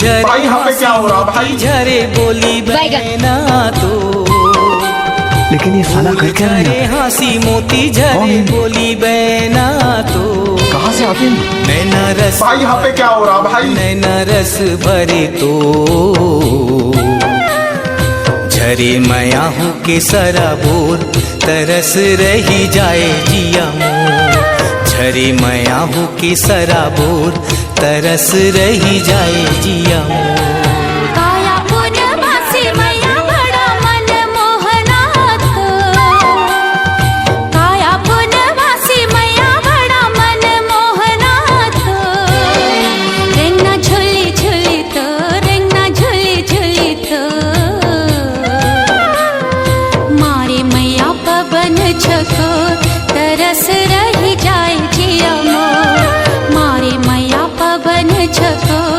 झरे भाई यहाँ पे क्या हो रहा भाई? झरे बोली बहना तो, लेकिन ये साला कर क्या रहा है? हंसी मोती झरे बोली बहना तो, कहाँ से आते हैं? नैना रस भाई यहाँ पे क्या हो रहा भाई? नैना रस भरे तो, झरे मया हूँ के सराबोर तरस रही जाए जिया मोर, झरे मया हूँ के सराबोर तरस रही जाए जिया मोर। काया पूर्णिमा से मैया बड़ा मन मोहनाथ, काया पूर्णिमा से मैया बड़ा मन मोहनाथ, रेंगना झुली झुली तो, रेंगना झुली झुली तो, मारे मैया पवन छको तरस